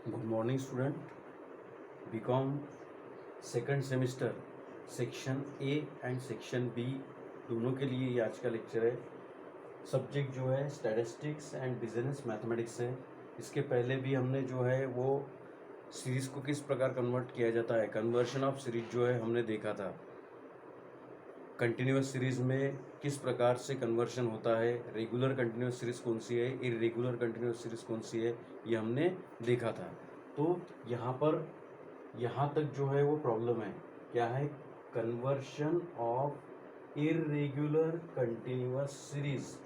Good morning student. BCom second semester section A and section B दोनों के लिए ये आज का लेक्चर है। सब्जेक्ट जो है स्टैटिस्टिक्स एंड बिजनेस मैथमेटिक्स है। इसके पहले भी हमने जो है वो सीरीज़ को किस प्रकार कन्वर्ट किया जाता है, कन्वर्शन ऑफ सीरीज जो है हमने देखा था। कंटिन्यूस सीरीज़ में किस प्रकार से कन्वर्शन होता है, रेगुलर कंटिन्यूस सीरीज़ कौन सी है, इरेगुलर कंटिन्यूस सीरीज़ कौन सी है, ये हमने देखा था। तो यहाँ पर यहाँ तक जो है वो प्रॉब्लम है, क्या है, conversion of irregular continuous series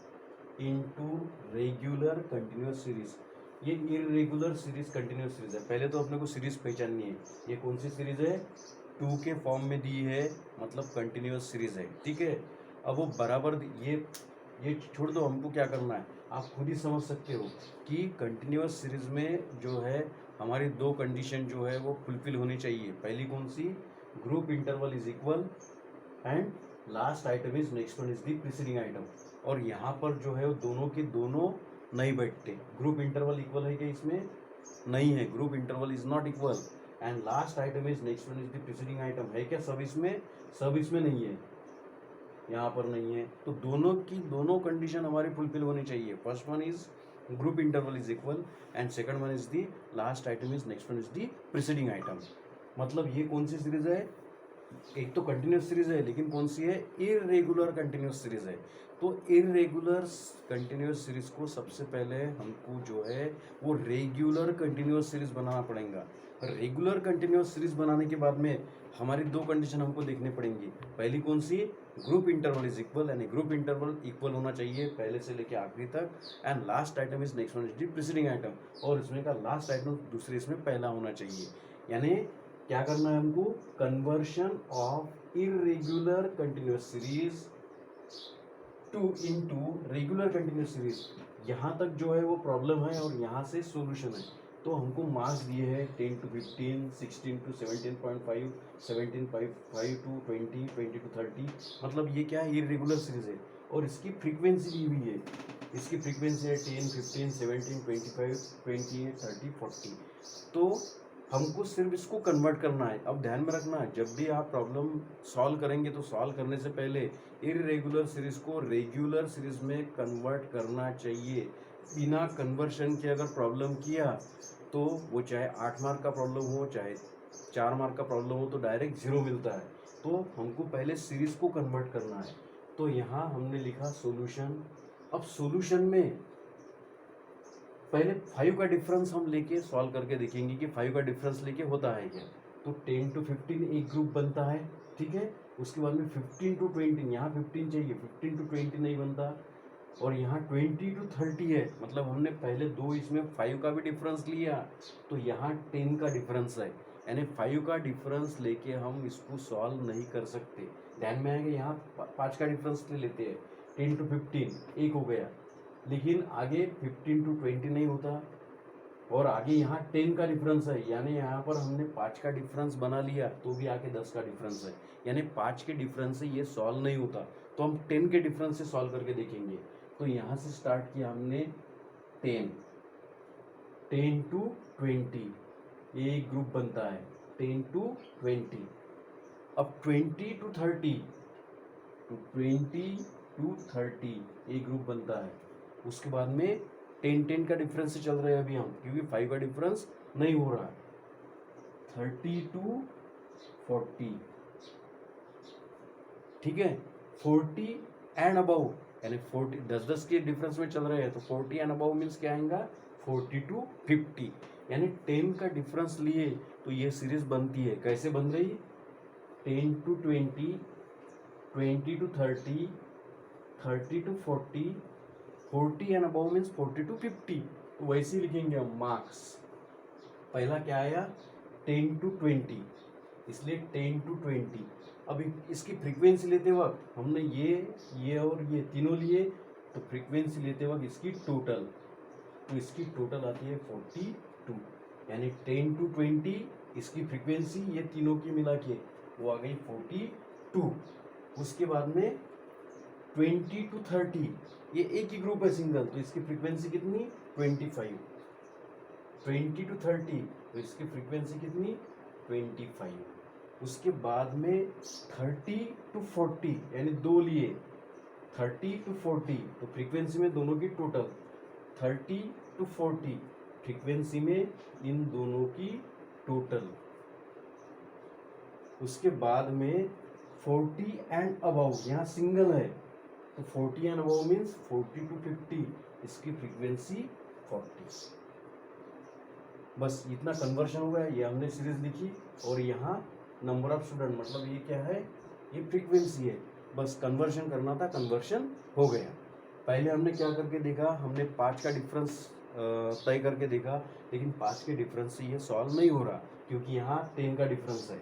into regular continuous series. ये इरेगुलर सीरीज कंटिन्यूस सीरीज है। पहले तो अपने को सीरीज पहचाननी है, ये कौन सी सीरीज है, टू के फॉर्म में दी है, मतलब कंटिन्यूस सीरीज है। ठीक है, अब वो बराबर ये छोड़ दो, हमको क्या करना है आप खुद ही समझ सकते हो कि कंटिन्यूस सीरीज में जो है हमारी दो कंडीशन जो है वो फुलफिल होनी चाहिए। पहली कौन सी, group interval is equal and last item is next one is the preceding item. और यहाँ पर जो है वो दोनों के दोनों नहीं बैठते। ग्रुप इंटरवल इक्वल है क्या, इसमें नहीं है, group interval is not equal and last item is next one is the preceding item है क्या, सब इसमें नहीं है, यहाँ पर नहीं है। तो दोनों की दोनों कंडीशन हमारी फुलफिल होनी चाहिए। First one is group interval is equal and second one is the last item is next one is the preceding item. मतलब ये कौन सी सीरीज है, एक तो कंटिन्यूस सीरीज है लेकिन कौन सी है, इरेगुलर कंटिन्यूस सीरीज है। तो इरेगुलर कंटिन्यूस सीरीज को सबसे पहले हमको जो है वो रेगुलर कंटिन्यूस सीरीज बनाना पड़ेगा। रेगुलर कंटिन्यूस सीरीज बनाने के बाद में हमारी दो कंडीशन हमको देखने पड़ेंगी। पहली कौन सी, ग्रुप इंटरवल इज इक्वल, यानी ग्रुप इंटरवल इक्वल होना चाहिए पहले से लेके आखिरी तक, and last item is next one is the preceding item, और इसमें का लास्ट आइटम दूसरे इसमें पहला होना चाहिए। यानी क्या करना है हमको, conversion of irregular continuous series to into regular continuous series. यहाँ तक जो है वो प्रॉब्लम है और यहाँ से सॉल्यूशन है। तो हमको मार्क्स दिए हैं 10 to 15, 16 to 17.5, 17.5 to 20, 20 to 30। मतलब ये क्या है, इरेगुलर सीरीज है और इसकी फ्रीक्वेंसी दी हुई है। इसकी फ्रीक्वेंसी है 10, 15, 17, 25, 28, 30, 40। तो हमको सिर्फ इसको कन्वर्ट करना है। अब ध्यान में रखना, जब भी आप प्रॉब्लम सॉल्व करेंगे तो सॉल्व करने से पहले इरेगुलर सीरीज को रेगुलर सीरीज में कन्वर्ट करना चाहिए। बिना कन्वर्शन के अगर प्रॉब्लम किया तो वो चाहे 8 मार्क का प्रॉब्लम हो चाहे 4 मार्क का प्रॉब्लम हो तो डायरेक्ट 0 मिलता है। तो हमको पहले सीरीज को कन्वर्ट करना है। तो यहाँ हमने लिखा सॉल्यूशन। अब सॉल्यूशन में पहले 5 का डिफरेंस हम लेके सॉल्व करके देखेंगे कि 5 का डिफरेंस लेके होता है क्या। तो 10 to 15 एक ग्रुप बनता है, ठीक है। उसके बाद में 15 to 20, यहाँ 15 चाहिए, 15 to 20 नहीं बनता, और यहाँ 20 to 30 है। मतलब हमने पहले दो इसमें 5 का भी डिफरेंस लिया, तो यहाँ 10 का डिफरेंस है, यानी 5 का डिफरेंस लेके हम इसको सॉल्व नहीं कर सकते। ध्यान में आएगा, यहाँ 5 का डिफरेंस ले लेते हैं, 10 to 15 एक हो गया, लेकिन आगे 15 to 20 नहीं होता, और आगे यहाँ 10 का डिफरेंस है, यानी यहाँ पर हमने 5 का डिफरेंस बना लिया तो भी आगे 10 का डिफरेंस है, यानी 5 के डिफरेंस से ये सॉल्व नहीं होता। तो हम 10 के डिफरेंस से सॉल्व करके देखेंगे। तो यहाँ से स्टार्ट किया हमने 10, 10 to 20 ये एक ग्रुप बनता है, 10 to 20। अब 20 to 30, तो 20 to 30 एक ग्रुप बनता है। उसके बाद में 10 का डिफरेंस से चल रहे हैं अभी हम, क्योंकि 5 का डिफरेंस नहीं हो रहा है। 30 to 40, ठीक है। 40 एंड अबव, यानी 40 10 के डिफरेंस में चल रहे हैं, तो 40 एंड अबव मीन्स क्या आएगा, 40 to 50, यानी 10 का डिफरेंस लिए तो ये सीरीज बनती है। कैसे बन रही, 10 to 20, 20 to 30, 30 to 40, 40 and above means 40 to 50। तो वैसे ही लिखेंगे हम मार्क्स। पहला क्या आया, 10 to 20, इसलिए 10 to 20। अब इसकी फ्रीक्वेंसी लेते वक्त हमने ये और ये तीनों लिए, तो फ्रीक्वेंसी लेते वक्त इसकी टोटल, तो इसकी टोटल आती है 42, यानी 10 to 20 इसकी फ्रीक्वेंसी ये तीनों की मिला के वो आ गई 42। उसके बाद में 20 to 30 ये एक ही ग्रुप है सिंगल, तो इसकी फ्रीक्वेंसी कितनी, 25। 20 to 30, तो इसकी फ्रीक्वेंसी कितनी 25। उसके बाद में 30 to 40 यानी दो लिए 30 to 40, तो फ्रीक्वेंसी में दोनों की टोटल 30 to 40 फ्रीक्वेंसी में इन दोनों की टोटल। उसके बाद में 40 एंड अबव, यहाँ सिंगल है तो 40 एंड अबव मीन्स 40 to 50, इसकी फ्रीक्वेंसी 40। बस इतना कन्वर्शन हुआ है, ये हमने सीरीज लिखी और यहाँ नंबर ऑफ स्टूडेंट, मतलब ये क्या है, ये फ्रीक्वेंसी है। बस कन्वर्शन करना था, कन्वर्शन हो गया। पहले हमने क्या करके देखा, हमने 5 का डिफरेंस तय करके देखा, लेकिन 5 के डिफरेंस से ये सॉल्व नहीं हो रहा क्योंकि यहाँ 10 का डिफरेंस है।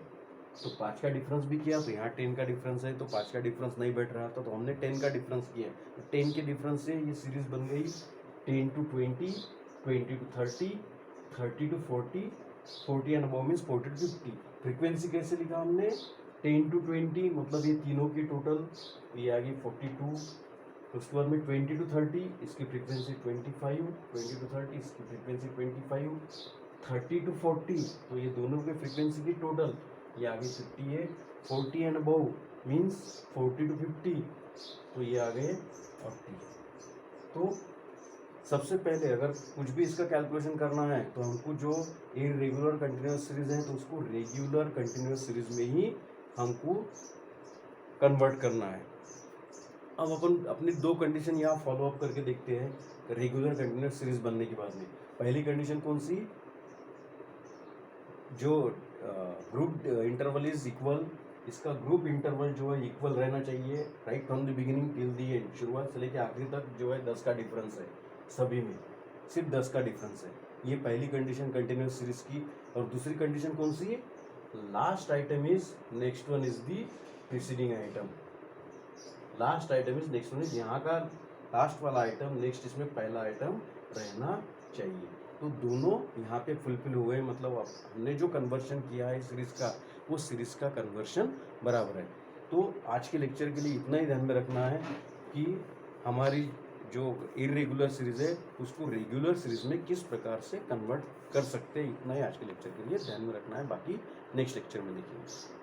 तो 5 का डिफरेंस भी किया तो यहाँ 10 का डिफरेंस है, तो 5 का डिफरेंस नहीं बैठ रहा था, तो हमने 10 का डिफरेंस किया। तो 10 के डिफरेंस से ये सीरीज बन गई 10 to 20, 20 to 30, 30 to 40, 40 and above means 40 to 50। Frequency कैसे लिखा हमने, 10 to 20 मतलब ये तीनों की टोटल, ये आ गई 42। उसके बाद में 20 to 30 इसकी फ्रीक्वेंसी 25, 20 to 30 इसकी फ्रीक्वेंसी 25, 30 to 40 तो ये दोनों के फ्रीक्वेंसी की टोटल, ये आ गई 58, 40 एंड अबव मीन्स 40 to 50 तो ये आ गए 40। तो सबसे पहले अगर कुछ भी इसका कैलकुलेशन करना है तो हमको जो इरेगुलर कंटिन्यूस सीरीज है तो उसको रेगुलर कंटिन्यूस सीरीज में ही हमको कन्वर्ट करना है। अब अपन अपनी दो कंडीशन यहाँ फॉलो अप करके देखते हैं रेगुलर कंटिन्यूस सीरीज बनने के बाद में। पहली कंडीशन कौन सी, जो ग्रुप इंटरवल इज इक्वल, इसका ग्रुप इंटरवल जो है इक्वल रहना चाहिए right from the beginning till the end, शुरुआत से लेकर आखिरी तक जो है 10 का डिफरेंस है, सभी में सिर्फ 10 का डिफरेंस है। ये पहली कंडीशन कंटिन्यूस सीरीज की। और दूसरी कंडीशन कौन सी है, last item is next one is the preceding item, last item is next one is, यहाँ का लास्ट वाला आइटम नेक्स्ट इसमें पहला आइटम रहना चाहिए। तो दोनों यहाँ पे फुलफिल हुए, मतलब हमने जो कन्वर्शन किया है सीरीज का वो सीरीज का कन्वर्शन बराबर है। तो आज के लेक्चर के लिए इतना ही ध्यान में रखना है कि हमारी जो इरेगुलर सीरीज है उसको रेगुलर सीरीज में किस प्रकार से कन्वर्ट कर सकते हैं, इतना ही आज के लेक्चर के लिए ध्यान में रखना है। बाकी नेक्स्ट लेक्चर में देखेंगे।